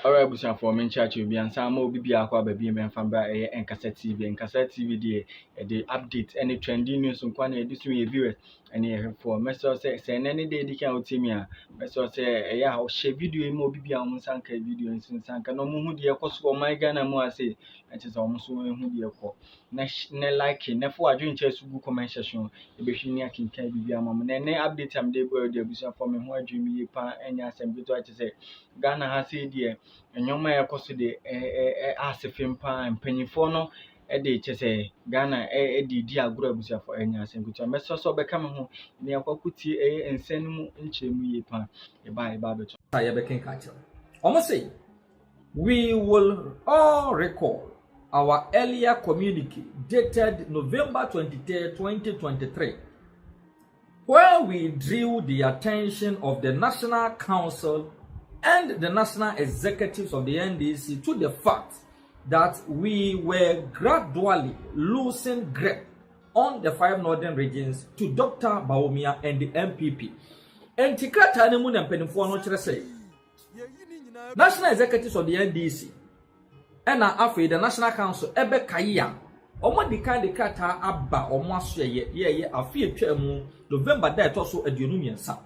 Alright, busan for men chat you be and some more be aqua baby men fan by and cassette TV and cassette TV the update any trending news on quantity this way viewers and for message say any day they can tell me message say yeah share video more be on sanka video and sanka no mu de cause for my Ghana mo say it is almost so who de ko na like na for adwin chess go comment section e be hwini akin kan bi amam na update am dey go dey busan for me ho adwin mi pa enya asem bi to say Ghana ha say there enyoma ekoso de asefem pa mpanyifo no de kyese Ghana di agro abusiafo enya asenkutu meso so beka me ho ne akwakuti ensanimu nkyeremu ye pa eba beto ya beken catcher. Almost say we will all recall our earlier communique dated November 23rd, 2023, where we drew the attention of the National Council and the national executives of the NDC to the fact that we were gradually losing grip on the 5 northern regions to Dr. Bawumia and the MPP. And Tikrata Nemun and Penifo no say national executives of the NDC and after the National Council ebe kaya omo di kan de krata aba omo aso ye afie twam November da to so aduonu miensa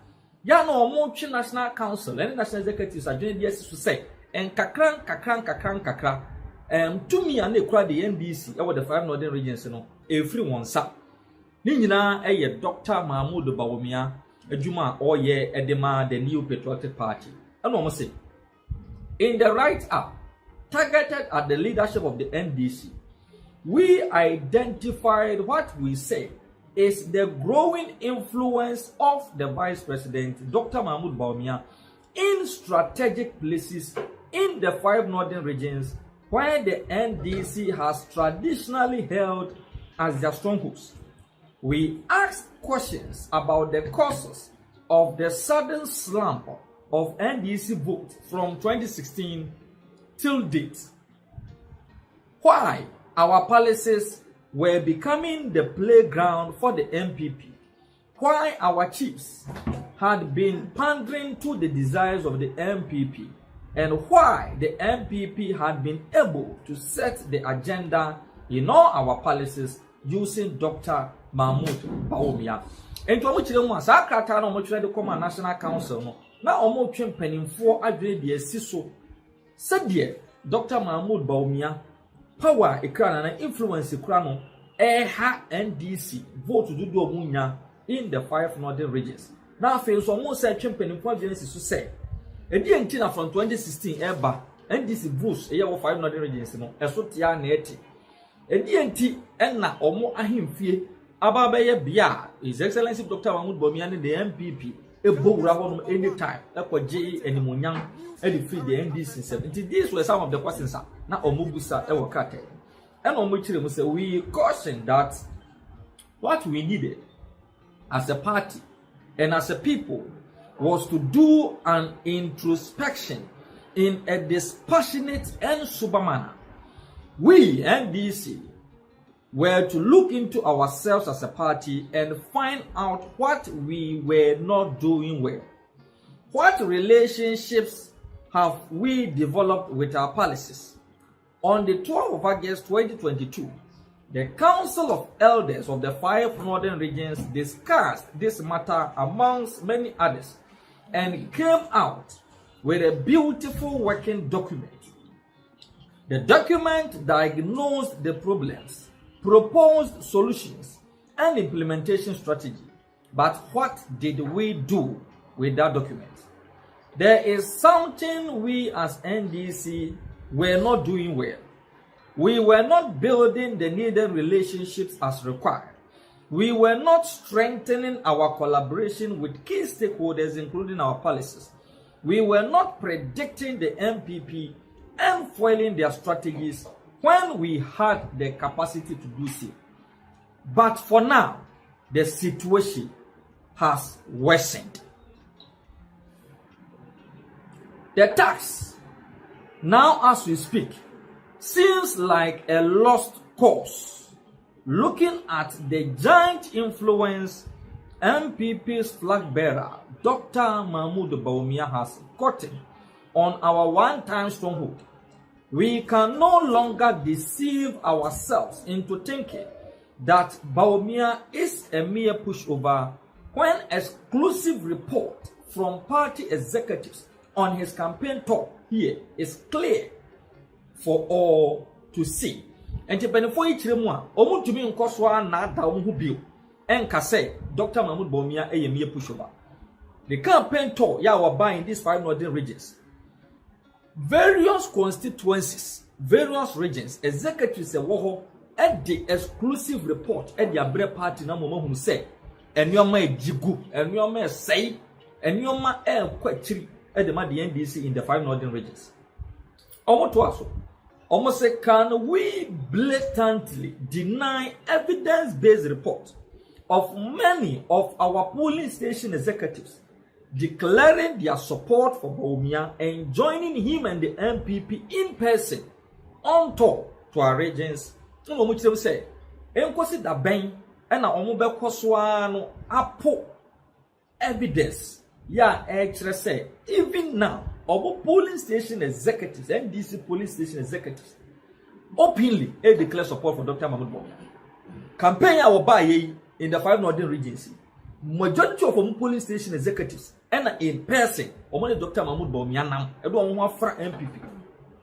ya no omo twi National Council and national executives adwene de asisu say en kakran tumi ane kura the NDC e the 5 northern regions no every one sa ni nyina eye Dr. Mahmoud Bawumia adwuma oye edema the New Patriotic Party and omo say in the write-up targeted at the leadership of the NDC, we identified what we say is the growing influence of the Vice President, Dr. Mahmoud Bawumia, in strategic places in the 5 northern regions where the NDC has traditionally held as their strongholds. We asked questions about the causes of the sudden slump of NDC vote from 2016 till date. Why our policies were becoming the playground for the MPP. Why our chiefs had been pandering to the desires of the MPP. And why the MPP had been able to set the agenda in all our policies using Dr. Mahmoud Bawumia. And to which the ones I can't tell the National Council no. Na omo twem panimfo adwene de asiso said Dr. Mahmoud Bawumia power ekra na influence ekra no ha NDC vote do omunya in the 5 northern regions. Na afi so omo say twem panimfo adwene asiso say edi enti na from 2016 eba NDC votes eye wo 5 northern regions no eso tia na eti edi enti na omo ahemfie aba be ye bia His Excellency Dr. Mahmoud Bawumia ne the MPP ebowura honum anytime ekwaje animonyam e free the NDC 70. These were some of the questions na omubusa e wakate and omuchire mu say we caution that what we needed as a party and as a people was to do an introspection in a dispassionate and sober manner. We NDC were to look into ourselves as a party and find out what we were not doing well. What relationships have we developed with our policies? On the 12th of August 2022, the Council of Elders of the 5 northern regions discussed this matter amongst many others and came out with a beautiful working document. The document diagnosed the problems, proposed solutions and implementation strategy. But what did we do with that document? There is something we as NDC were not doing well. We were not building the needed relationships as required. We were not strengthening our collaboration with key stakeholders, including our policies. We were not predicting the MPP and foiling their strategies when we had the capacity to do so. But for now, the situation has worsened. The tax, now as we speak, seems like a lost cause. Looking at the giant influence MPP's flag bearer, Dr. Mahmoud Bawumia, has gotten on our one-time stronghold. We can no longer deceive ourselves into thinking that Bawumia is a mere pushover when exclusive report from party executives on his campaign tour here is clear for all to see. And benefo ichire mu a omutumi nkoso a na ada wo hu bio enka say Dr. Mahmoud Bawumia a mere pushover. The campaign tour ya were buying these 5 northern regions. Various constituencies, various regions, executives ewo at the exclusive report at the Abre party na momo hu say enyoma ejigu, enyoma say, enyoma kwachiri at the NDC in the 5 northern regions. Almost say, can we blatantly deny evidence-based report of many of our polling station executives declaring their support for Bawumia and joining him and the MPP in person on tour to our regions? No, much them say, enkosi da ben and omo be kwaswa no apo evidence. Yeah, actually say even now, our polling station executives, NDC polling station executives, openly declare support for Dr. Mahmoud Bawumia. Campaign our buy in the 5 northern regions. Majority of our polling station executives and in person, only Dr. Mahmoud Bawumia now, everyone who are MPP.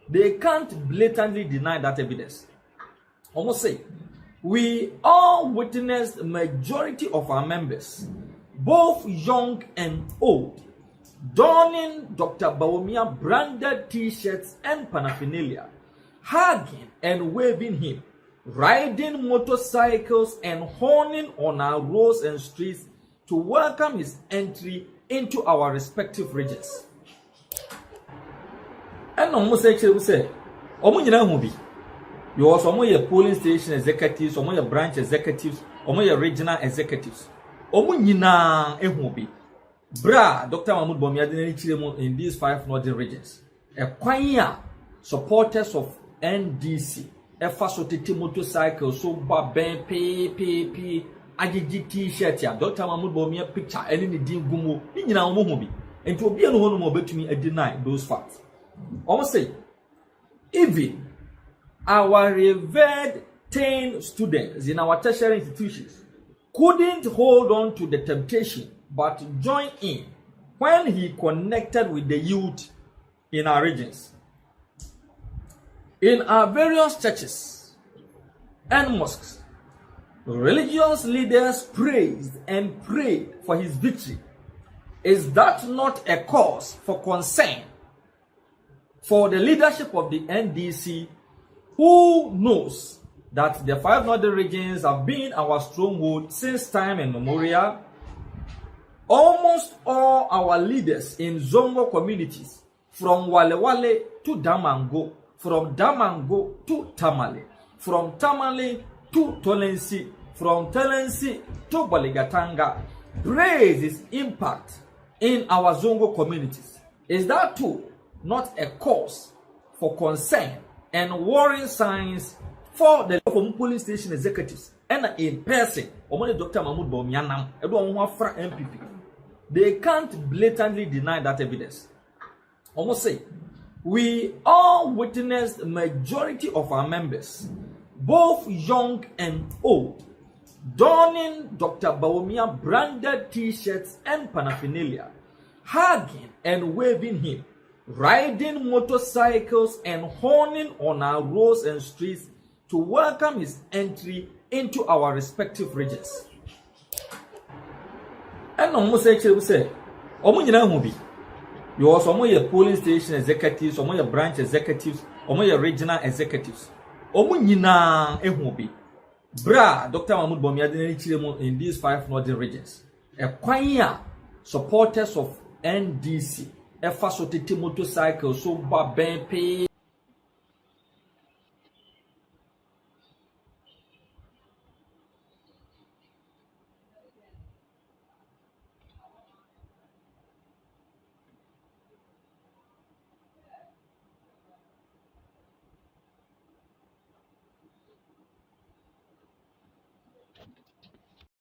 They can't blatantly deny that evidence. Almost say, we all witnessed majority of our members, both young and old, donning Dr. Bawumia branded t-shirts and paraphernalia, hugging and waving him, riding motorcycles and horning on our roads and streets to welcome his entry into our respective regions. And almost actually say, you also your polling station executives, your branch executives, your regional executives. Bra, Dr. Mahmoud Bawumia in these 5 northern regions. A choir supporters of NDC, a fasotiti motorcycle, so baben, p, IGG t-shirt, Dr. Mahmoud Bawumia picture, and in the dim gumo, in our mobi, and to be a no more bet me and deny those facts. Almost say, even our revered 10 students in our tertiary institutions couldn't hold on to the temptation but join in when he connected with the youth in our regions. In our various churches and mosques, religious leaders praised and prayed for his victory. Is that not a cause for concern for the leadership of the NDC, who knows that the 5 northern regions have been our stronghold since time immemorial? Almost all our leaders in Zongo communities, from Walewale to Damango, from Damango to Tamale, from Tamale to Tolensi, from Tolensi to Baligatanga, praise its impact in our Zongo communities. Is that too not a cause for concern and worrying signs for the polling station executives and in person, only Dr. Mahmoud Bawumia now, everyone who are MPP? They can't blatantly deny that evidence. Almost say, we all witnessed majority of our members, both young and old, donning Dr. Bawumia branded t-shirts and paraphernalia, hugging and waving him, riding motorcycles and horning on our roads and streets to welcome his entry into our respective regions. And almost actually say, you also your polling station executives, your branch executives, your regional executives. Bra, Dr. Mahmoud Bawumia in these 5 northern regions. A choir supporters of NDC, a fasotiti motorcycle, so baben,